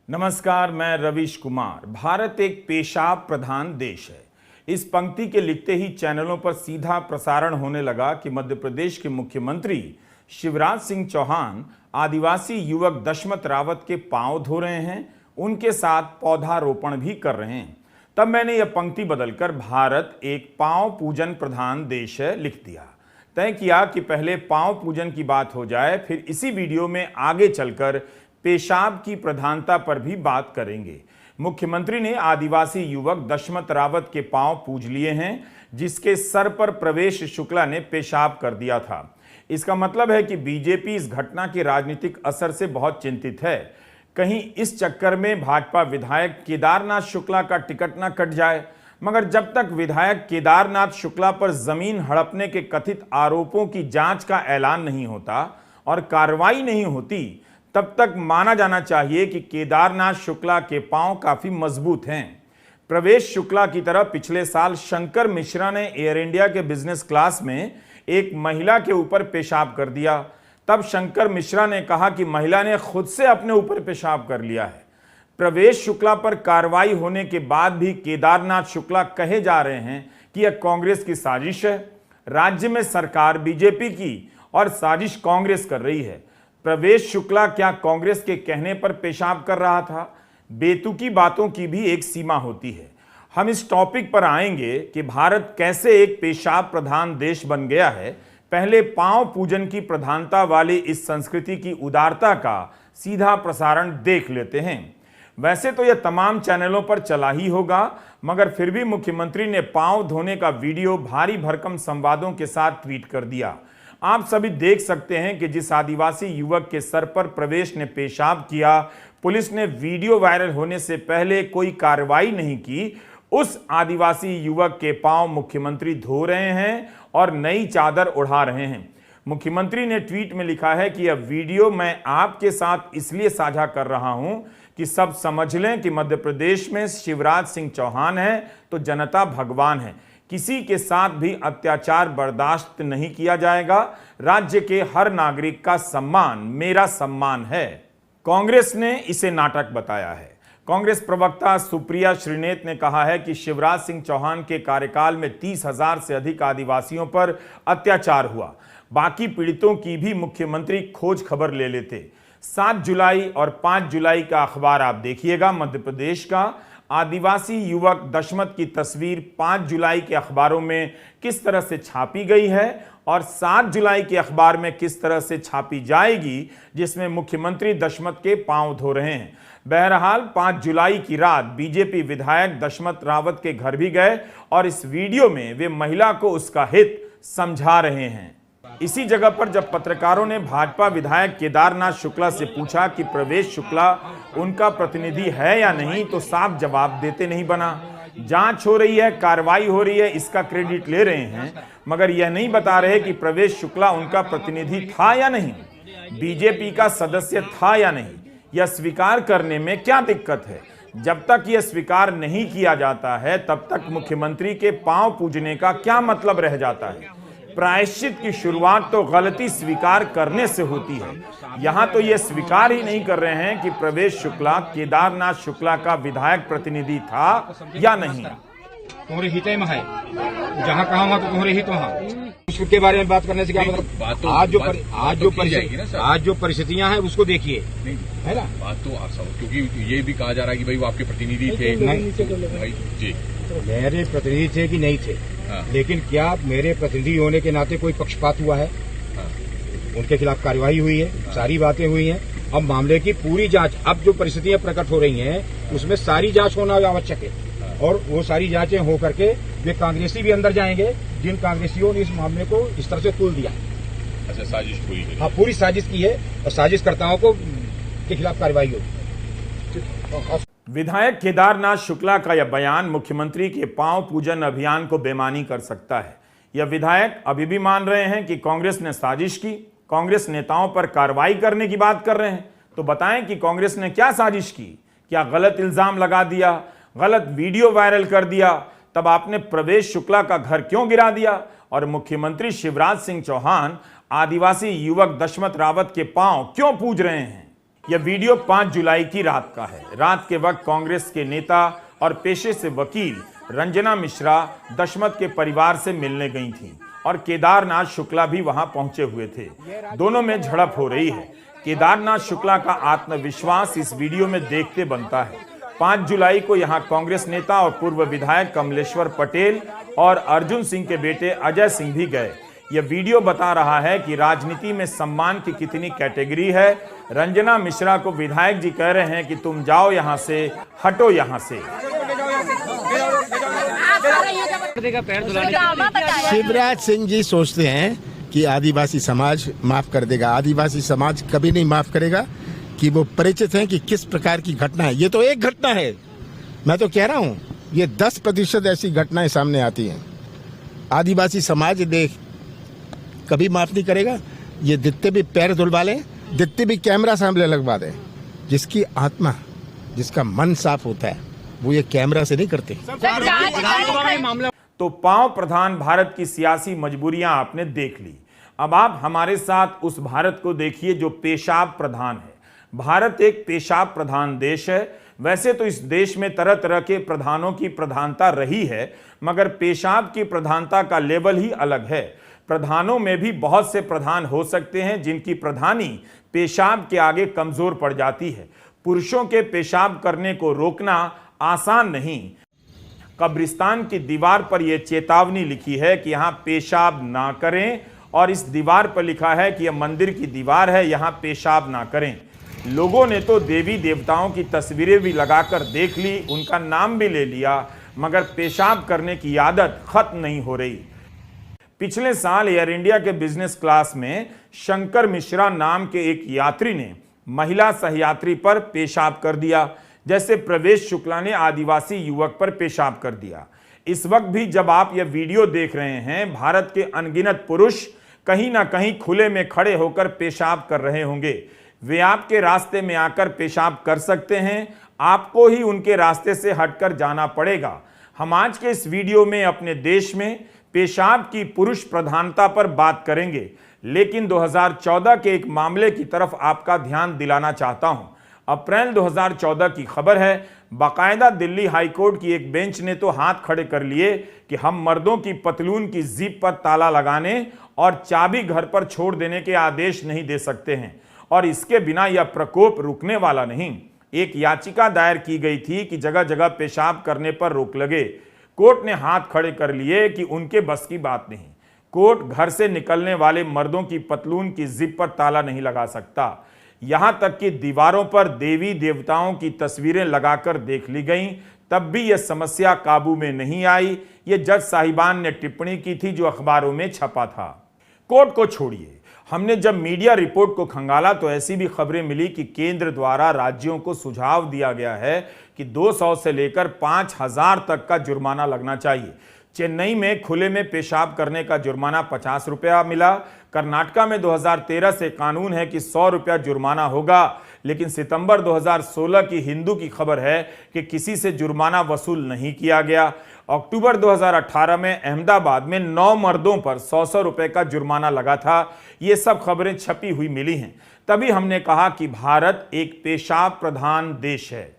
नमस्कार, मैं रवीश कुमार। भारत एक पेशाब प्रधान देश है। इस पंक्ति के लिखते ही चैनलों पर सीधा प्रसारण होने लगा कि मध्य प्रदेश के मुख्यमंत्री शिवराज सिंह चौहान आदिवासी युवक दशमत रावत के पांव धो रहे हैं, उनके साथ पौधारोपण भी कर रहे हैं। तब मैंने यह पंक्ति बदलकर भारत एक पांव पूजन प्रधान देश है लिख दिया। तय किया कि पहले पांव पूजन की बात हो जाए, फिर इसी वीडियो में आगे चलकर पेशाब की प्रधानता पर भी बात करेंगे। मुख्यमंत्री ने आदिवासी युवक दशमत रावत के पांव पूज लिए हैं, जिसके सर पर प्रवेश शुक्ला ने पेशाब कर दिया था। इसका मतलब है कि बीजेपी इस घटना के राजनीतिक असर से बहुत चिंतित है। कहीं इस चक्कर में भाजपा विधायक केदारनाथ शुक्ला का टिकट न कट जाए। मगर जब तक विधायक केदारनाथ शुक्ला पर जमीन हड़पने के कथित आरोपों की जांच का ऐलान नहीं होता और कार्रवाई नहीं होती, तब तक माना जाना चाहिए कि केदारनाथ शुक्ला के पांव काफी मजबूत हैं। प्रवेश शुक्ला की तरह पिछले साल शंकर मिश्रा ने एयर इंडिया के बिजनेस क्लास में एक महिला के ऊपर पेशाब कर दिया। तब शंकर मिश्रा ने कहा कि महिला ने खुद से अपने ऊपर पेशाब कर लिया है। प्रवेश शुक्ला पर कार्रवाई होने के बाद भी केदारनाथ शुक्ला कहे जा रहे हैं कि यह कांग्रेस की साजिश है। राज्य में सरकार बीजेपी की और साजिश कांग्रेस कर रही है। प्रवेश शुक्ला क्या कांग्रेस के कहने पर पेशाब कर रहा था? बेतुकी बातों की भी एक सीमा होती है। हम इस टॉपिक पर आएंगे कि भारत कैसे एक पेशाब प्रधान देश बन गया है। पहले पांव पूजन की प्रधानता वाली इस संस्कृति की उदारता का सीधा प्रसारण देख लेते हैं। वैसे तो यह तमाम चैनलों पर चला ही होगा, मगर फिर भी मुख्यमंत्री ने पांव धोने का वीडियो भारी भरकम संवादों के साथ ट्वीट कर दिया। आप सभी देख सकते हैं कि जिस आदिवासी युवक के सर पर प्रवेश ने पेशाब किया, पुलिस ने वीडियो वायरल होने से पहले कोई कार्रवाई नहीं की। उस आदिवासी युवक के पांव मुख्यमंत्री धो रहे हैं और नई चादर उड़ा रहे हैं। मुख्यमंत्री ने ट्वीट में लिखा है कि यह वीडियो मैं आपके साथ इसलिए साझा कर रहा हूं कि सब समझ लें कि मध्य प्रदेश में शिवराज सिंह चौहान है तो जनता भगवान है। किसी के साथ भी अत्याचार बर्दाश्त नहीं किया जाएगा। राज्य के हर नागरिक का सम्मान मेरा सम्मान है। कांग्रेस ने इसे नाटक बताया है। कांग्रेस प्रवक्ता सुप्रिया श्रीनेत ने कहा है कि शिवराज सिंह चौहान के कार्यकाल में 30,000 से अधिक आदिवासियों पर अत्याचार हुआ। बाकी पीड़ितों की भी मुख्यमंत्री खोज खबर ले लेते। 7 जुलाई और 5 जुलाई का अखबार आप देखिएगा। मध्य प्रदेश का आदिवासी युवक दशमत की तस्वीर 5 जुलाई के अखबारों में किस तरह से छापी गई है और 7 जुलाई के अखबार में किस तरह से छापी जाएगी, जिसमें मुख्यमंत्री दशमत के पांव धो रहे हैं। बहरहाल 5 जुलाई की रात बीजेपी विधायक दशमत रावत के घर भी गए और इस वीडियो में वे महिला को उसका हित समझा रहे हैं। इसी जगह पर जब पत्रकारों ने भाजपा विधायक केदारनाथ शुक्ला से पूछा कि प्रवेश शुक्ला उनका प्रतिनिधि है या नहीं, तो साफ जवाब देते नहीं बना। जांच हो रही है, कार्रवाई हो रही है, इसका क्रेडिट ले रहे हैं, मगर यह नहीं बता रहे कि प्रवेश शुक्ला उनका प्रतिनिधि था या नहीं, बीजेपी का सदस्य था या नहीं। यह स्वीकार करने में क्या दिक्कत है? जब तक यह स्वीकार नहीं किया जाता है, तब तक मुख्यमंत्री के पांव पूजने का क्या मतलब रह जाता है? प्रायश्चित की शुरुआत तो गलती स्वीकार करने से होती है। यहां तो यह स्वीकार ही नहीं कर रहे हैं कि प्रवेश शुक्ला केदारनाथ शुक्ला का विधायक प्रतिनिधि था या नहीं। तुम्हारे हित में है, जहाँ कहा वहाँ तो तुम्हारे हित वहाँ। उसके बारे में बात करने से क्या मतलब? आज जो परिस्थितियाँ हैं उसको देखिए, है ना। बात तो क्योंकि ये भी कहा जा रहा है कि भाई वो आपके प्रतिनिधि थे। भाई जी, मेरे प्रतिनिधि थे कि नहीं थे, लेकिन क्या मेरे प्रतिनिधि होने के नाते कोई पक्षपात हुआ है? उनके खिलाफ कार्रवाई हुई है, सारी बातें हुई हैं। अब मामले की पूरी जांच, अब जो परिस्थितियां प्रकट हो रही हैं उसमें सारी जांच होना आवश्यक है और वो सारी जांचें हो करके वे कांग्रेसी भी अंदर जाएंगे जिन कांग्रेसियों ने इस मामले को इस तरह से तुल दिया। अच्छा, साजिश पूरी है। हाँ, पूरी साजिश की है और साजिशकर्ताओं को के खिलाफ कार्रवाई होगी। विधायक केदारनाथ शुक्ला का यह बयान मुख्यमंत्री के पांव पूजन अभियान को बेमानी कर सकता है। यह विधायक अभी भी मान रहे हैं कि कांग्रेस ने साजिश की, कांग्रेस नेताओं पर कार्रवाई करने की बात कर रहे हैं। तो बताएं कि कांग्रेस ने क्या साजिश की? क्या गलत इल्जाम लगा दिया, गलत वीडियो वायरल कर दिया? तब आपने प्रवेश शुक्ला का घर क्यों गिरा दिया और मुख्यमंत्री शिवराज सिंह चौहान आदिवासी युवक दशमत रावत के पांव क्यों पूज रहे हैं? यह वीडियो 5 जुलाई की रात का है। रात के वक्त कांग्रेस के नेता और पेशे से वकील रंजना मिश्रा दशमत के परिवार से मिलने गई थीं और केदारनाथ शुक्ला भी वहां पहुंचे हुए थे। दोनों में झड़प हो रही है। केदारनाथ शुक्ला का आत्मविश्वास इस वीडियो में देखते बनता है। 5 जुलाई को यहां कांग्रेस नेता और पूर्व विधायक कमलेश्वर पटेल और अर्जुन सिंह के बेटे अजय सिंह भी गए। यह वीडियो बता रहा है कि राजनीति में सम्मान की कितनी कैटेगरी है। रंजना मिश्रा को विधायक जी कह रहे हैं कि तुम जाओ यहां से, हटो यहां से। शिवराज सिंह जी सोचते हैं कि आदिवासी समाज माफ कर देगा। आदिवासी समाज कभी नहीं माफ करेगा। कि वो परिचित हैं कि किस प्रकार की घटना है। ये तो एक घटना है, मैं तो कह रहा हूं ये 10% ऐसी घटनाएं सामने आती हैं। आदिवासी समाज देख कभी माफ नहीं करेगा। ये जितने भी पैर धुलवा लें, जितने भी कैमरा सामने लगवा दें, जिसकी आत्मा, जिसका मन साफ होता है वो ये कैमरा से नहीं करते। तो पांव प्रधान भारत की सियासी मजबूरियां आपने देख ली। अब आप हमारे साथ उस भारत को देखिए जो पेशाब प्रधान है। भारत एक पेशाब प्रधान देश है। वैसे तो इस देश में तरह तरह के प्रधानों की प्रधानता रही है, मगर पेशाब की प्रधानता का लेवल ही अलग है। प्रधानों में भी बहुत से प्रधान हो सकते हैं जिनकी प्रधानी पेशाब के आगे कमजोर पड़ जाती है। पुरुषों के पेशाब करने को रोकना आसान नहीं। कब्रिस्तान की दीवार पर यह चेतावनी लिखी है कि यहां पेशाब ना करें, और इस दीवार पर लिखा है कि यह मंदिर की दीवार है, यहां पेशाब ना करें। लोगों ने तो देवी देवताओं की तस्वीरें भी लगाकर देख ली, उनका नाम भी ले लिया, मगर पेशाब करने की आदत खत्म नहीं हो रही। पिछले साल एयर इंडिया के बिजनेस क्लास में शंकर मिश्रा नाम के एक यात्री ने महिला सहयात्री पर पेशाब कर दिया, जैसे प्रवेश शुक्ला ने आदिवासी युवक पर पेशाब कर दिया। इस वक्त भी जब आप यह वीडियो देख रहे हैं, भारत के अनगिनत पुरुष कहीं ना कहीं खुले में खड़े होकर पेशाब कर रहे होंगे। वे आपके रास्ते में आकर पेशाब कर सकते हैं, आपको ही उनके रास्ते से हटकर जाना पड़ेगा। हम आज के इस वीडियो में अपने देश में पेशाब की पुरुष प्रधानता पर बात करेंगे, लेकिन 2014 के एक मामले की तरफ आपका ध्यान दिलाना चाहता हूं। अप्रैल 2014 की खबर है। बाकायदा दिल्ली हाईकोर्ट की एक बेंच ने तो हाथ खड़े कर लिए कि हम मर्दों की पतलून की जिप पर ताला लगाने और चाबी घर पर छोड़ देने के आदेश नहीं दे सकते हैं, और इसके बिना यह प्रकोप रुकने वाला नहीं। एक याचिका दायर की गई थी कि जगह जगह पेशाब करने पर रोक लगे। कोर्ट ने हाथ खड़े कर लिए कि उनके बस की बात नहीं। कोर्ट घर से निकलने वाले मर्दों की पतलून की जिप पर ताला नहीं लगा सकता। यहां तक कि दीवारों पर देवी देवताओं की तस्वीरें लगाकर देख ली गईं, तब भी यह समस्या काबू में नहीं आई। यह जज साहिबान ने टिप्पणी की थी जो अखबारों में छपा था। कोर्ट को छोड़िए, हमने जब मीडिया रिपोर्ट को खंगाला तो ऐसी भी खबरें मिली कि केंद्र द्वारा राज्यों को सुझाव दिया गया है कि 200 से लेकर 5000 तक का जुर्माना लगना चाहिए। चेन्नई में खुले में पेशाब करने का जुर्माना 50 रुपया मिला। कर्नाटका में 2013 से कानून है कि 100 रुपया जुर्माना होगा, लेकिन सितंबर 2016 की हिंदू की खबर है कि किसी से जुर्माना वसूल नहीं किया गया। अक्टूबर 2018 में अहमदाबाद में 9 मर्दों पर 100 रुपए का जुर्माना लगा था। ये सब खबरें छपी हुई मिली हैं। तभी हमने कहा कि भारत एक पेशाब प्रधान देश है।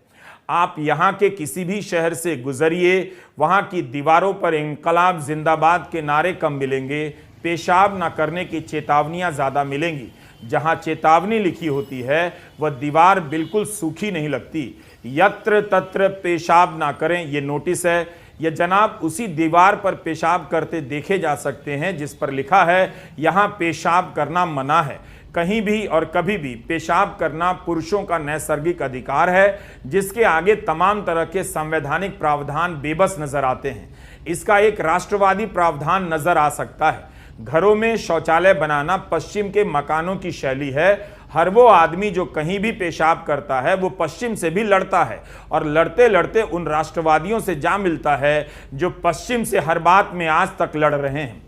आप यहाँ के किसी भी शहर से गुजरिए, वहाँ की दीवारों पर इंकलाब जिंदाबाद के नारे कम मिलेंगे, पेशाब न करने की चेतावनियाँ ज़्यादा मिलेंगी। जहाँ चेतावनी लिखी होती है वह दीवार बिल्कुल सूखी नहीं लगती। यत्र तत्र पेशाब ना करें, ये नोटिस है। यह जनाब उसी दीवार पर पेशाब करते देखे जा सकते हैं जिस पर लिखा है यहाँ पेशाब करना मना है। कहीं भी और कभी भी पेशाब करना पुरुषों का नैसर्गिक अधिकार है, जिसके आगे तमाम तरह के संवैधानिक प्रावधान बेबस नजर आते हैं। इसका एक राष्ट्रवादी प्रावधान नजर आ सकता है। घरों में शौचालय बनाना पश्चिम के मकानों की शैली है। हर वो आदमी जो कहीं भी पेशाब करता है वो पश्चिम से भी लड़ता है, और लड़ते लड़ते उन राष्ट्रवादियों से जा मिलता है जो पश्चिम से हर बात में आज तक लड़ रहे हैं।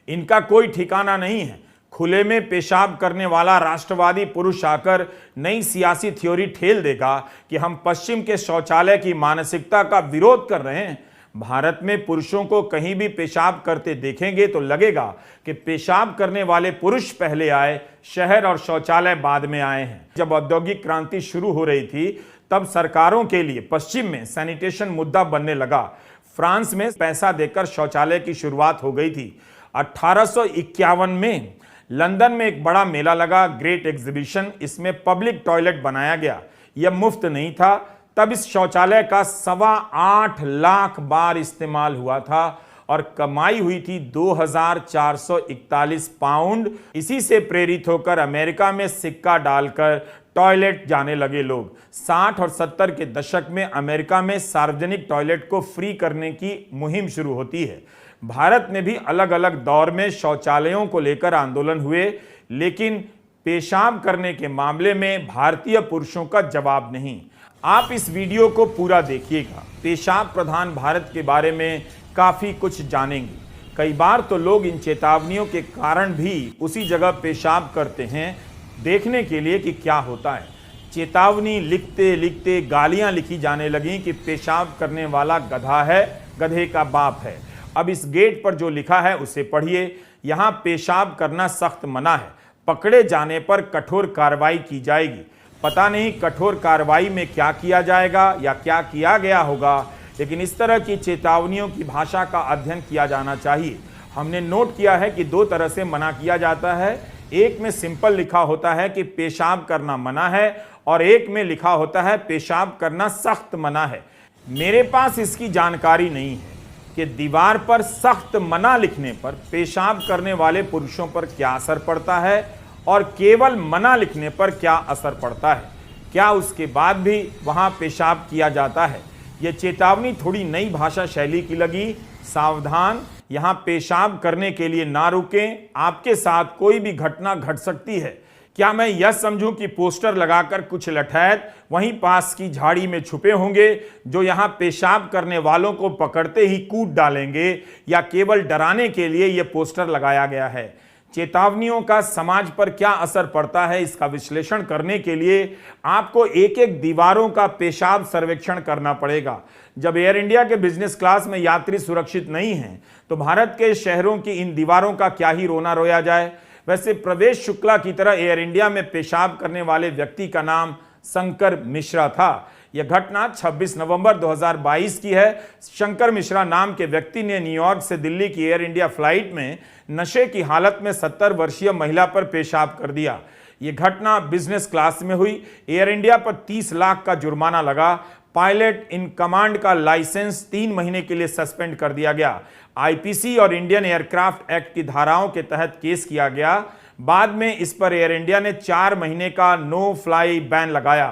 इनका कोई ठिकाना नहीं है। खुले में पेशाब करने वाला राष्ट्रवादी पुरुष आकर नई सियासी थ्योरी ठेल देगा कि हम पश्चिम के शौचालय की मानसिकता का विरोध कर रहे हैं। भारत में पुरुषों को कहीं भी पेशाब करते देखेंगे तो लगेगा कि पेशाब करने वाले पुरुष पहले आए, शहर और शौचालय बाद में आए हैं। जब औद्योगिक क्रांति शुरू हो रही थी तब सरकारों के लिए पश्चिम में सैनिटेशन मुद्दा बनने लगा। फ्रांस में पैसा देकर शौचालय की शुरुआत हो गई थी। 1851 में लंदन में एक बड़ा मेला लगा, ग्रेट एग्जीबिशन। इसमें पब्लिक टॉयलेट बनाया गया। यह मुफ्त नहीं था। तब इस शौचालय का 8.25 लाख बार इस्तेमाल हुआ था और कमाई हुई थी 2441 पाउंड। इसी से प्रेरित होकर अमेरिका में सिक्का डालकर टॉयलेट जाने लगे लोग। 60 और 70 के दशक में अमेरिका में सार्वजनिक टॉयलेट को फ्री करने की मुहिम शुरू होती है। भारत में भी अलग अलग दौर में शौचालयों को लेकर आंदोलन हुए, लेकिन पेशाब करने के मामले में भारतीय पुरुषों का जवाब नहीं। आप इस वीडियो को पूरा देखिएगा। पेशाब प्रधान भारत के बारे में काफी कुछ जानेंगे। कई बार तो लोग इन चेतावनियों के कारण भी उसी जगह पेशाब करते हैं, देखने के लिए कि क्या होता है। चेतावनी लिखते लिखते गालियां लिखी जाने लगी कि पेशाब करने वाला गधा है, गधे का बाप है। अब इस गेट पर जो लिखा है उसे पढ़िए। यहां पेशाब करना सख्त मना है। पकड़े जाने पर कठोर कार्रवाई की जाएगी। पता नहीं कठोर कार्रवाई में क्या किया जाएगा या क्या किया गया होगा, लेकिन इस तरह की चेतावनियों की भाषा का अध्ययन किया जाना चाहिए। हमने नोट किया है कि 2 तरह से मना किया जाता है। एक में सिंपल लिखा होता है कि पेशाब करना मना है और एक में लिखा होता है पेशाब करना सख्त मना है। मेरे पास इसकी जानकारी नहीं है कि दीवार पर सख्त मना लिखने पर पेशाब करने वाले पुरुषों पर क्या असर पड़ता है और केवल मना लिखने पर क्या असर पड़ता है। क्या उसके बाद भी वहां पेशाब किया जाता है? यह चेतावनी थोड़ी नई भाषा शैली की लगी। सावधान, यहां पेशाब करने के लिए ना रुकें। आपके साथ कोई भी घटना घट सकती है। क्या मैं यह समझूं कि पोस्टर लगाकर कुछ लठैत वहीं पास की झाड़ी में छुपे होंगे जो यहां पेशाब करने वालों को पकड़ते ही कूट डालेंगे, या केवल डराने के लिए यह पोस्टर लगाया गया है? चेतावनियों का समाज पर क्या असर पड़ता है, इसका विश्लेषण करने के लिए आपको एक एक दीवारों का पेशाब सर्वेक्षण करना पड़ेगा। जब एयर इंडिया के बिजनेस क्लास में यात्री सुरक्षित नहीं हैं, तो भारत के शहरों की इन दीवारों का क्या ही रोना रोया जाए। वैसे प्रवेश शुक्ला की तरह एयर इंडिया में पेशाब करने वाले व्यक्ति का नाम शंकर मिश्रा था। यह घटना 26 नवंबर 2022 की है। शंकर मिश्रा नाम के व्यक्ति ने न्यूयॉर्क से दिल्ली की एयर इंडिया फ्लाइट में नशे की हालत में 70 वर्षीय महिला पर पेशाब कर दिया। यह घटना बिजनेस क्लास में हुई। एयर इंडिया पर 30 लाख का जुर्माना लगा। पायलट इन कमांड का लाइसेंस 3 महीने के लिए सस्पेंड कर दिया गया। आईपीसी और इंडियन एयरक्राफ्ट एक्ट की धाराओं के तहत केस किया गया। बाद में इस पर एयर इंडिया ने 4 महीने का नो फ्लाई बैन लगाया।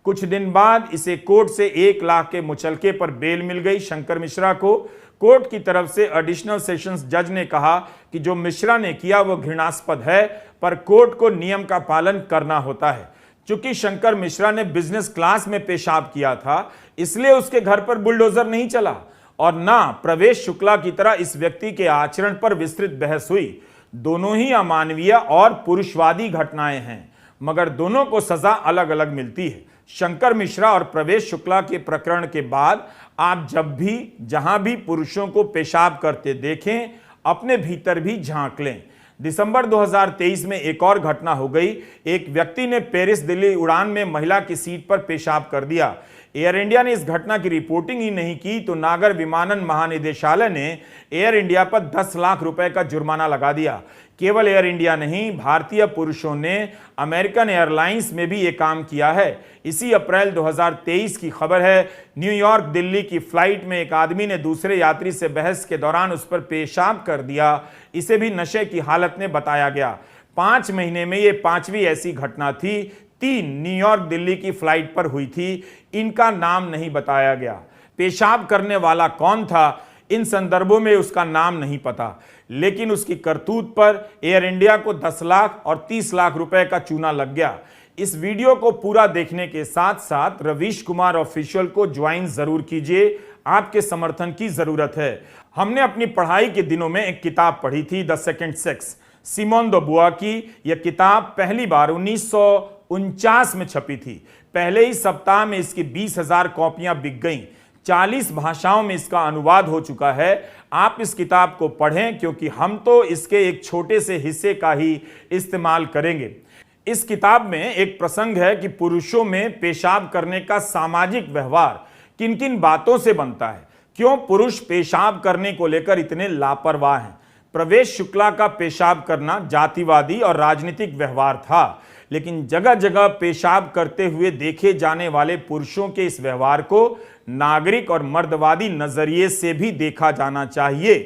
कुछ दिन बाद इसे कोर्ट से 1 लाख के मुचलके पर बेल मिल गई। शंकर मिश्रा को कोर्ट की तरफ से एडिशनल सेशंस जज ने कहा कि जो मिश्रा ने किया वो घृणास्पद है, पर कोर्ट को नियम का पालन करना होता है। चूंकि शंकर मिश्रा ने बिजनेस क्लास में पेशाब किया था, इसलिए उसके घर पर बुलडोजर नहीं चला और ना प्रवेश शुक्ला की तरह इस व्यक्ति के आचरण पर विस्तृत बहस हुई। दोनों ही अमानवीय और पुरुषवादी घटनाएं हैं, मगर दोनों को सजा अलग अलग मिलती है। शंकर मिश्रा और प्रवेश शुक्ला के प्रकरण के बाद आप जब भी जहां भी पुरुषों को पेशाब करते देखें, अपने भीतर भी झांक लें। दिसंबर 2023 में एक और घटना हो गई। एक व्यक्ति ने पेरिस दिल्ली उड़ान में महिला की सीट पर पेशाब कर दिया। एयर इंडिया ने इस घटना की रिपोर्टिंग ही नहीं की तो नागर विमानन महानिदेशालय ने एयर इंडिया पर 10 लाख रुपए का जुर्माना लगा दिया। केवल एयर इंडिया नहीं, भारतीय पुरुषों ने अमेरिकन एयरलाइंस में भी ये काम किया है। इसी अप्रैल 2023 की खबर है। न्यूयॉर्क दिल्ली की फ्लाइट में एक आदमी ने दूसरे यात्री से बहस के दौरान उस पर पेशाब कर दिया। इसे भी नशे की हालत में बताया गया। 5 महीने में ये 5वीं ऐसी घटना थी। 3 न्यूयॉर्क दिल्ली की फ्लाइट पर हुई थी। इनका नाम नहीं बताया गया। पेशाब करने वाला कौन था, इन संदर्भों में उसका नाम नहीं पता, लेकिन उसकी करतूत पर एयर इंडिया को 10 लाख और 30 लाख रुपए का चूना लग गया। इस वीडियो को पूरा देखने के साथ साथ रवीश कुमार ऑफिशियल को ज्वाइन जरूर कीजिए। आपके समर्थन की जरूरत है। हमने अपनी पढ़ाई के दिनों में एक किताब पढ़ी थी, the second sex, Simone de Beauvoir की। यह किताब पहली बार 1949 में छपी थी। पहले ही सप्ताह में इसकी 20,000 कॉपियां बिक गईं। 40 भाषाओं में इसका अनुवाद हो चुका है। आप इस किताब को पढ़ें, क्योंकि हम तो इसके एक छोटे से हिस्से का ही इस्तेमाल करेंगे। इस किताब में एक प्रसंग है कि पुरुषों में पेशाब करने का सामाजिक व्यवहार किन किन बातों से बनता है, क्यों पुरुष पेशाब करने को लेकर इतने लापरवाह हैं। प्रवेश शुक्ला का पेशाब करना जातिवादी और राजनीतिक व्यवहार था, लेकिन जगह जगह पेशाब करते हुए देखे जाने वाले पुरुषों के इस व्यवहार को नागरिक और मर्दवादी नजरिए से भी देखा जाना चाहिए।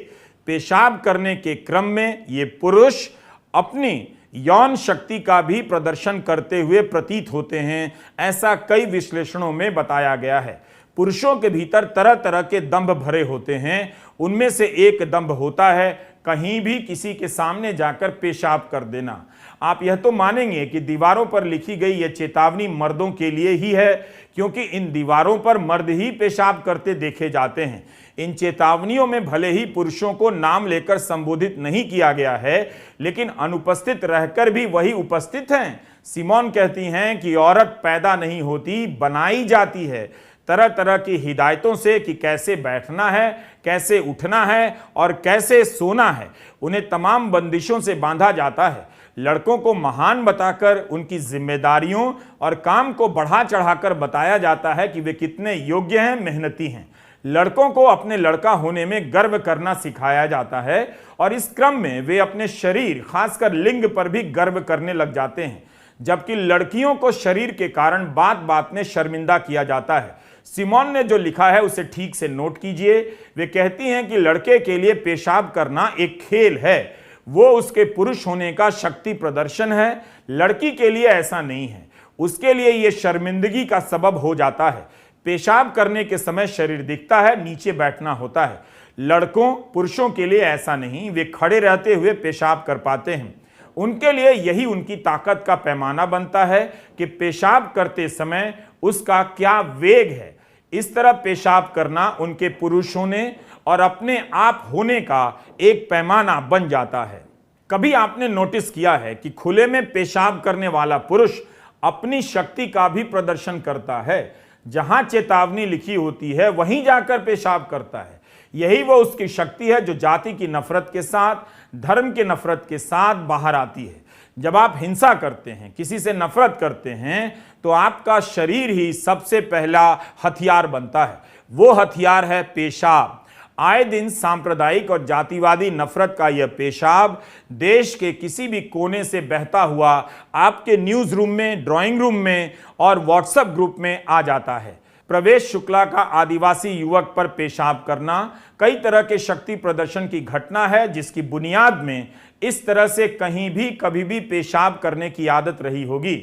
पेशाब करने के क्रम में ये पुरुष अपनी यौन शक्ति का भी प्रदर्शन करते हुए प्रतीत होते हैं, ऐसा कई विश्लेषणों में बताया गया है। पुरुषों के भीतर तरह तरह के दंभ भरे होते हैं। उनमें से एक दंभ होता है कहीं भी किसी के सामने जाकर पेशाब कर देना। आप यह तो मानेंगे कि दीवारों पर लिखी गई यह चेतावनी मर्दों के लिए ही है, क्योंकि इन दीवारों पर मर्द ही पेशाब करते देखे जाते हैं। इन चेतावनियों में भले ही पुरुषों को नाम लेकर संबोधित नहीं किया गया है, लेकिन अनुपस्थित रहकर भी वही उपस्थित हैं। सिमोन कहती हैं कि औरत पैदा नहीं होती, बनाई जाती है, तरह तरह की हिदायतों से कि कैसे बैठना है, कैसे उठना है और कैसे सोना है। उन्हें तमाम बंदिशों से बांधा जाता है। लड़कों को महान बताकर उनकी जिम्मेदारियों और काम को बढ़ा चढ़ाकर बताया जाता है कि वे कितने योग्य हैं, मेहनती हैं। लड़कों को अपने लड़का होने में गर्व करना सिखाया जाता है और इस क्रम में वे अपने शरीर, खासकर लिंग पर भी गर्व करने लग जाते हैं, जबकि लड़कियों को शरीर के कारण बात बात में शर्मिंदा किया जाता है। सिमोन ने जो लिखा है उसे ठीक से नोट कीजिए। वे कहती हैं कि लड़के के लिए पेशाब करना एक खेल है, वो उसके पुरुष होने का शक्ति प्रदर्शन है। लड़की के लिए ऐसा नहीं है, उसके लिए यह शर्मिंदगी का सबब हो जाता है। पेशाब करने के समय शरीर दिखता है, नीचे बैठना होता है। लड़कों, पुरुषों के लिए ऐसा नहीं, वे खड़े रहते हुए पेशाब कर पाते हैं। उनके लिए यही उनकी ताकत का पैमाना बनता है कि पेशाब करते समय उसका क्या वेग है। इस तरह पेशाब करना उनके पुरुष होने और अपने आप होने का एक पैमाना बन जाता है। कभी आपने नोटिस किया है कि खुले में पेशाब करने वाला पुरुष अपनी शक्ति का भी प्रदर्शन करता है। जहां चेतावनी लिखी होती है वहीं जाकर पेशाब करता है। यही वो उसकी शक्ति है जो जाति की नफरत के साथ, धर्म की नफरत के साथ बाहर आती है। जब आप हिंसा करते हैं, किसी से नफरत करते हैं, तो आपका शरीर ही सबसे पहला हथियार बनता है। वो हथियार है पेशाब। आए दिन सांप्रदायिक और जातिवादी नफरत का यह पेशाब देश के किसी भी कोने से बहता हुआ आपके न्यूज रूम में, ड्राइंग रूम में और व्हाट्सएप ग्रुप में आ जाता है। प्रवेश शुक्ला का आदिवासी युवक पर पेशाब करना कई तरह के शक्ति प्रदर्शन की घटना है, जिसकी बुनियाद में इस तरह से कहीं भी कभी भी पेशाब करने की आदत रही होगी।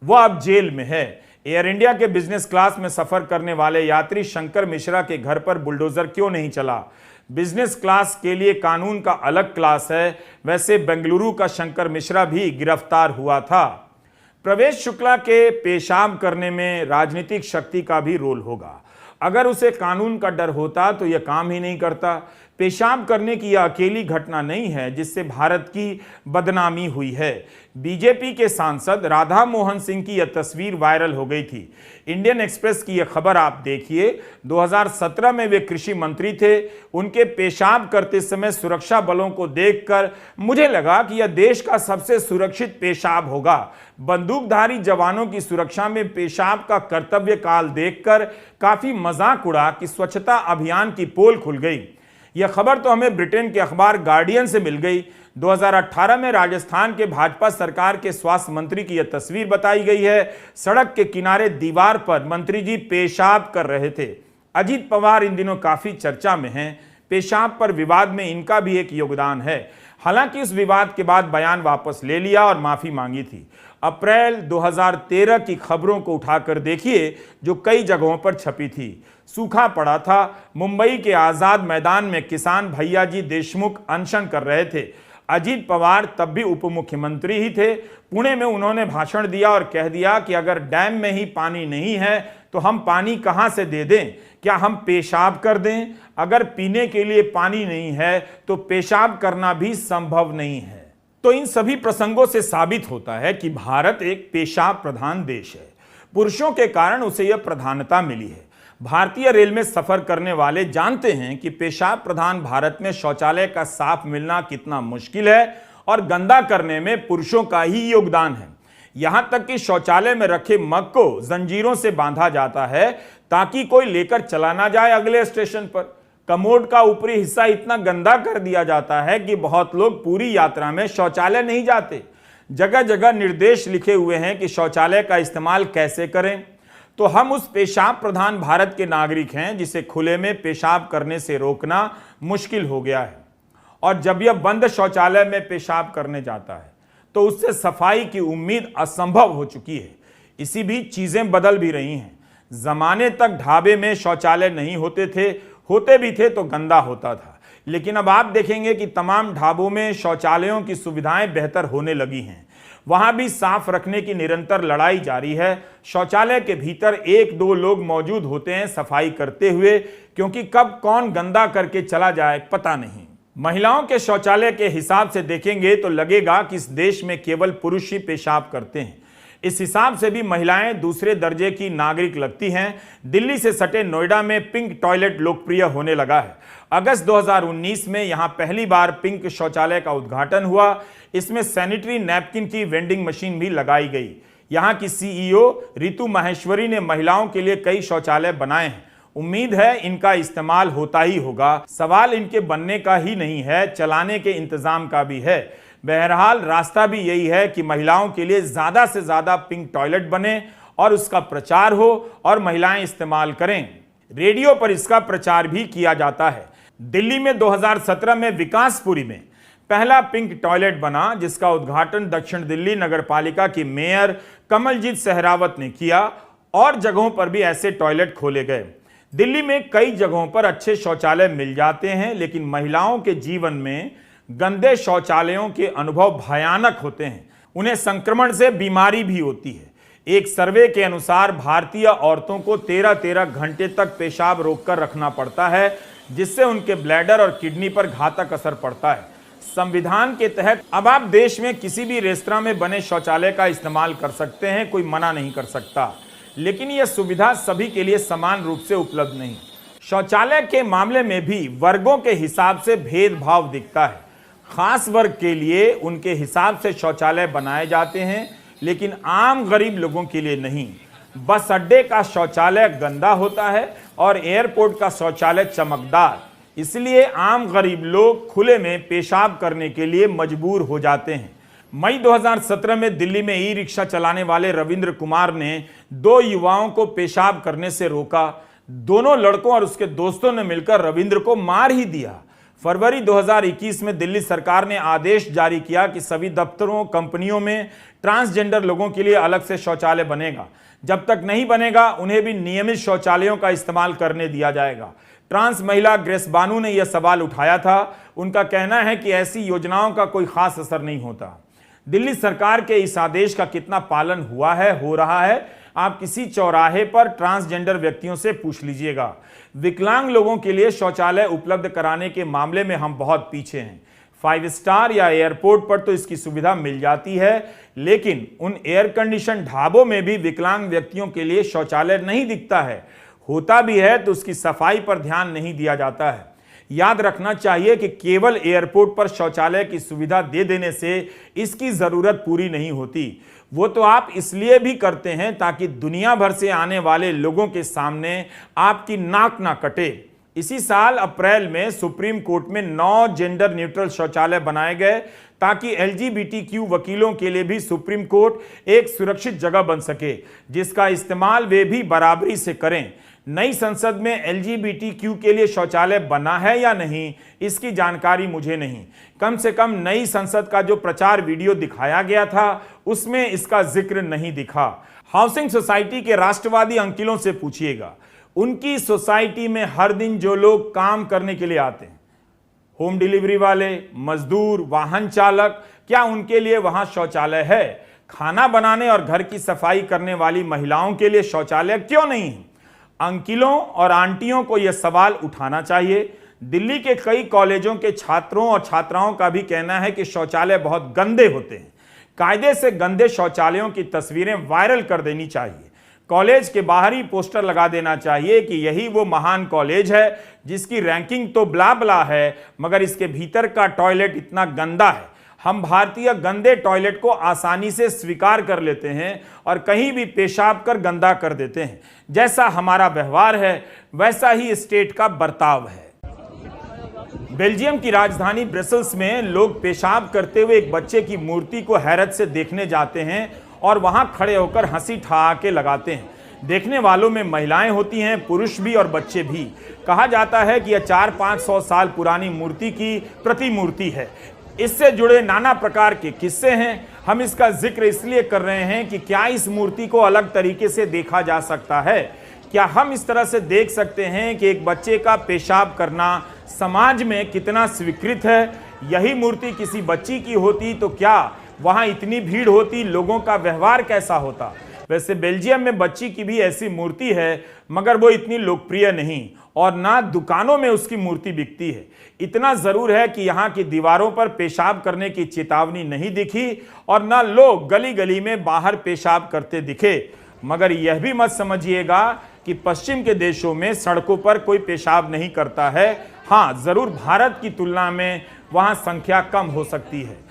वह अब जेल में है। एयर इंडिया के बिजनेस क्लास में सफर करने वाले यात्री शंकर मिश्रा के घर पर बुलडोजर क्यों नहीं चला? बिजनेस क्लास के लिए कानून का अलग क्लास है। वैसे बेंगलुरु का शंकर मिश्रा भी गिरफ्तार हुआ था। प्रवेश शुक्ला के पेशाब करने में राजनीतिक शक्ति का भी रोल होगा। अगर उसे कानून का डर होता तो यह काम ही नहीं करता। पेशाब करने की यह अकेली घटना नहीं है जिससे भारत की बदनामी हुई है। बीजेपी के सांसद राधा मोहन सिंह की यह तस्वीर वायरल हो गई थी। इंडियन एक्सप्रेस की यह खबर आप देखिए। 2017 में वे कृषि मंत्री थे। उनके पेशाब करते समय सुरक्षा बलों को देखकर मुझे लगा कि यह देश का सबसे सुरक्षित पेशाब होगा। बंदूकधारी जवानों की सुरक्षा में पेशाब का कर्तव्य काल देखकर काफी मजाक उड़ा कि स्वच्छता अभियान की पोल खुल गई। यह खबर तो हमें ब्रिटेन के अखबार गार्डियन से मिल गई। 2018 में राजस्थान के भाजपा सरकार के स्वास्थ्य मंत्री की यह तस्वीर बताई गई है। सड़क के किनारे दीवार पर मंत्री जी पेशाब कर रहे थे। अजीत पवार इन दिनों काफी चर्चा में हैं। पेशाब पर विवाद में इनका भी एक योगदान है। हालांकि इस विवाद के बाद बयान वापस ले लिया और माफी मांगी थी। अप्रैल 2013 की खबरों को उठाकर देखिए जो कई जगहों पर छपी थी। सूखा पड़ा था। मुंबई के आजाद मैदान में किसान भैया जी देशमुख अनशन कर रहे थे। अजीत पवार तब भी उप मुख्यमंत्री ही थे। पुणे में उन्होंने भाषण दिया और कह दिया कि अगर डैम में ही पानी नहीं है तो हम पानी कहां से दे दें? क्या हम पेशाब कर दें? अगर पीने के लिए पानी नहीं है तो पेशाब करना भी संभव नहीं है। तो इन सभी प्रसंगों से साबित होता है कि भारत एक पेशाब प्रधान देश है। पुरुषों के कारण उसे यह प्रधानता मिली है। भारतीय रेल में सफर करने वाले जानते हैं कि पेशाब प्रधान भारत में शौचालय का साफ मिलना कितना मुश्किल है और गंदा करने में पुरुषों का ही योगदान है। यहां तक कि शौचालय में रखे मग को जंजीरों से बांधा जाता है ताकि कोई लेकर चला ना जाए अगले स्टेशन पर। कमोड का ऊपरी हिस्सा इतना गंदा कर दिया जाता है कि बहुत लोग पूरी यात्रा में शौचालय नहीं जाते। जगह जगह निर्देश लिखे हुए हैं कि शौचालय का इस्तेमाल कैसे करें। तो हम उस पेशाब प्रधान भारत के नागरिक हैं जिसे खुले में पेशाब करने से रोकना मुश्किल हो गया है, और जब यह बंद शौचालय में पेशाब करने जाता है तो उससे सफाई की उम्मीद असंभव हो चुकी है। इसी बीच चीजें बदल भी रही हैं। जमाने तक ढाबे में शौचालय नहीं होते भी थे तो गंदा होता था, लेकिन अब आप देखेंगे कि तमाम ढाबों में शौचालयों की सुविधाएं बेहतर होने लगी हैं। वहां भी साफ रखने की निरंतर लड़ाई जारी है। शौचालय के भीतर 1-2 लोग मौजूद होते हैं सफाई करते हुए, क्योंकि कब कौन गंदा करके चला जाए पता नहीं। महिलाओं के शौचालय के हिसाब से देखेंगे तो लगेगा कि इस देश में केवल पुरुष ही पेशाब करते हैं। इस हिसाब से भी महिलाएं दूसरे दर्जे की नागरिक लगती हैं। दिल्ली से सटे नोएडा में पिंक टॉयलेट लोकप्रिय होने लगा है। अगस्त 2019 में यहां पहली बार पिंक शौचालय का उद्घाटन हुआ। इसमें सैनिटरी नैपकिन की वेंडिंग मशीन भी लगाई गई। यहां की सीईओ रितु माहेश्वरी ने महिलाओं के लिए कई शौचालय बनाए हैं। उम्मीद है इनका इस्तेमाल होता ही होगा। सवाल इनके बनने का ही नहीं है, चलाने के इंतजाम का भी है। बहरहाल रास्ता भी यही है कि महिलाओं के लिए ज्यादा से ज्यादा पिंक टॉयलेट बने और उसका प्रचार हो और महिलाएं इस्तेमाल करें। रेडियो पर इसका प्रचार भी किया जाता है। दिल्ली में 2017 में विकासपुरी में पहला पिंक टॉयलेट बना, जिसका उद्घाटन दक्षिण दिल्ली नगरपालिका की मेयर कमलजीत सहरावत ने किया, और जगहों पर भी ऐसे टॉयलेट खोले गए। दिल्ली में कई जगहों पर अच्छे शौचालय मिल जाते हैं, लेकिन महिलाओं के जीवन में गंदे शौचालयों के अनुभव भयानक होते हैं। उन्हें संक्रमण से बीमारी भी होती है। एक सर्वे के अनुसार भारतीय औरतों को 13-13 घंटे तक पेशाब रोककर रखना पड़ता है, जिससे उनके ब्लैडर और किडनी पर घातक असर पड़ता है। संविधान के तहत अब आप देश में किसी भी रेस्तरां में बने शौचालय का इस्तेमाल कर सकते हैं, कोई मना नहीं कर सकता, लेकिन यह सुविधा सभी के लिए समान रूप से उपलब्ध नहीं। शौचालय के मामले में भी वर्गों के हिसाब से भेदभाव दिखता है। खास वर्ग के लिए उनके हिसाब से शौचालय बनाए जाते हैं, लेकिन आम गरीब लोगों के लिए नहीं। बस अड्डे का शौचालय गंदा होता है और एयरपोर्ट का शौचालय चमकदार, इसलिए आम गरीब लोग खुले में पेशाब करने के लिए मजबूर हो जाते हैं। मई 2017 में दिल्ली में ई रिक्शा चलाने वाले रविंद्र कुमार ने 2 युवाओं को पेशाब करने से रोका। दोनों लड़कों और उसके दोस्तों ने मिलकर रविंद्र को मार ही दिया। फरवरी 2021 में दिल्ली सरकार ने आदेश जारी किया कि सभी दफ्तरों, कंपनियों में ट्रांसजेंडर लोगों के लिए अलग से शौचालय बनेगा। जब तक नहीं बनेगा उन्हें भी नियमित शौचालयों का इस्तेमाल करने दिया जाएगा। ट्रांस महिला ग्रेस बानू ने यह सवाल उठाया था। उनका कहना है कि ऐसी योजनाओं का कोई खास असर नहीं होता। दिल्ली सरकार के इस आदेश का कितना पालन हुआ है, हो रहा है, आप किसी चौराहे पर ट्रांसजेंडर व्यक्तियों से पूछ लीजिएगा। विकलांग लोगों के लिए शौचालय उपलब्ध कराने के मामले में हम बहुत पीछे हैं। 5 स्टार या एयरपोर्ट पर तो इसकी सुविधा मिल जाती है, लेकिन उन एयर कंडीशन ढाबों में भी विकलांग व्यक्तियों के लिए शौचालय नहीं दिखता है। होता भी है तो उसकी सफाई पर ध्यान नहीं दिया जाता है। याद रखना चाहिए कि केवल एयरपोर्ट पर शौचालय की सुविधा दे देने से इसकी जरूरत पूरी नहीं होती। वो तो आप इसलिए भी करते हैं ताकि दुनिया भर से आने वाले लोगों के सामने आपकी नाक ना कटे। इसी साल अप्रैल में सुप्रीम कोर्ट में 9 जेंडर न्यूट्रल शौचालय बनाए गए ताकि LGBTQ वकीलों के लिए भी सुप्रीम कोर्ट एक सुरक्षित जगह बन सके, जिसका इस्तेमाल वे भी बराबरी से करें। नई संसद में LGBTQ के लिए शौचालय बना है या नहीं, इसकी जानकारी मुझे नहीं। कम से कम नई संसद का जो प्रचार वीडियो दिखाया गया था उसमें इसका जिक्र नहीं दिखा। हाउसिंग सोसाइटी के राष्ट्रवादी अंकिलों से पूछिएगा, उनकी सोसाइटी में हर दिन जो लोग काम करने के लिए आते हैं, होम डिलीवरी वाले, मजदूर, वाहन चालक, क्या उनके लिए वहां शौचालय है? खाना बनाने और घर की सफाई करने वाली महिलाओं के लिए शौचालय क्यों नहीं है? अंकिलों और आंटियों को यह सवाल उठाना चाहिए। दिल्ली के कई कॉलेजों के छात्रों और छात्राओं का भी कहना है कि शौचालय बहुत गंदे होते हैं। कायदे से गंदे शौचालयों की तस्वीरें वायरल कर देनी चाहिए। कॉलेज के बाहर ही पोस्टर लगा देना चाहिए कि यही वो महान कॉलेज है जिसकी रैंकिंग तो ब्ला ब्ला है, मगर इसके भीतर का टॉयलेट इतना गंदा है। हम भारतीय गंदे टॉयलेट को आसानी से स्वीकार कर लेते हैं और कहीं भी पेशाब कर गंदा कर देते हैं। जैसा हमारा व्यवहार है वैसा ही स्टेट का बर्ताव है। बेल्जियम की राजधानी ब्रसेल्स में लोग पेशाब करते हुए एक बच्चे की मूर्ति को हैरत से देखने जाते हैं और वहां खड़े होकर हंसी ठहाके लगाते हैं। देखने वालों में महिलाएं होती हैं, पुरुष भी और बच्चे भी। कहा जाता है कि यह 400-500 साल पुरानी मूर्ति की प्रतिमूर्ति है। इससे जुड़े नाना प्रकार के किस्से हैं। हम इसका जिक्र इसलिए कर रहे हैं कि क्या इस मूर्ति को अलग तरीके से देखा जा सकता है? क्या हम इस तरह से देख सकते हैं कि एक बच्चे का पेशाब करना समाज में कितना स्वीकृत है? यही मूर्ति किसी बच्ची की होती तो क्या वहां इतनी भीड़ होती, लोगों का व्यवहार कैसा होता? वैसे बेल्जियम में बच्ची की भी ऐसी मूर्ति है, मगर वो इतनी लोकप्रिय नहीं और ना दुकानों में उसकी मूर्ति बिकती है। इतना जरूर है कि यहाँ की दीवारों पर पेशाब करने की चेतावनी नहीं दिखी और ना लोग गली गली में बाहर पेशाब करते दिखे। मगर यह भी मत समझिएगा कि पश्चिम के देशों में सड़कों पर कोई पेशाब नहीं करता है। हाँ, जरूर भारत की तुलना में वहां संख्या कम हो सकती है।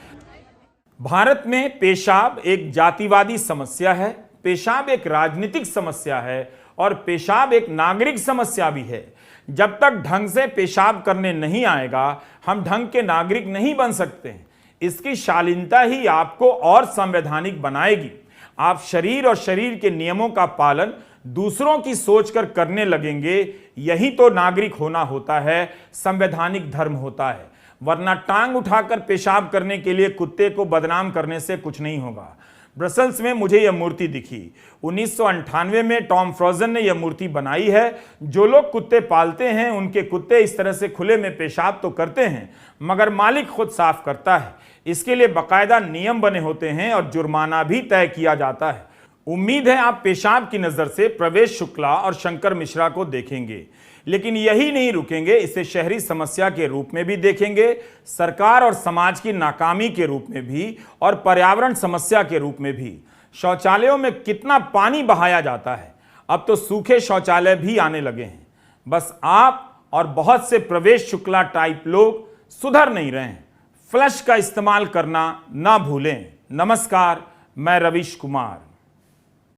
भारत में पेशाब एक जातिवादी समस्या है, पेशाब एक राजनीतिक समस्या है और पेशाब एक नागरिक समस्या भी है। जब तक ढंग से पेशाब करने नहीं आएगा, हम ढंग के नागरिक नहीं बन सकते। इसकी शालीनता ही आपको और संवैधानिक बनाएगी। आप शरीर और शरीर के नियमों का पालन दूसरों की सोच कर करने लगेंगे। यही तो नागरिक होना होता है, संवैधानिक धर्म होता है। वरना टांग उठाकर पेशाब करने के लिए कुत्ते को बदनाम करने से कुछ नहीं होगा। ब्रसेल्स में मुझे यह मूर्ति दिखी। 1998 में टॉम फ्रोजन ने यह मूर्ति बनाई है। जो लोग कुत्ते पालते हैं उनके कुत्ते इस तरह से खुले में पेशाब तो करते हैं, मगर मालिक खुद साफ करता है। इसके लिए बाकायदा नियम बने होते हैं और जुर्माना भी तय किया जाता है। उम्मीद है आप पेशाब की नजर से प्रवेश शुक्ला और शंकर मिश्रा को देखेंगे, लेकिन यही नहीं रुकेंगे, इसे शहरी समस्या के रूप में भी देखेंगे, सरकार और समाज की नाकामी के रूप में भी और पर्यावरण समस्या के रूप में भी। शौचालयों में कितना पानी बहाया जाता है, अब तो सूखे शौचालय भी आने लगे हैं। बस आप और बहुत से प्रवेश शुक्ला टाइप लोग सुधर नहीं रहे हैं। फ्लश का इस्तेमाल करना ना भूलें। नमस्कार, मैं रवीश कुमार।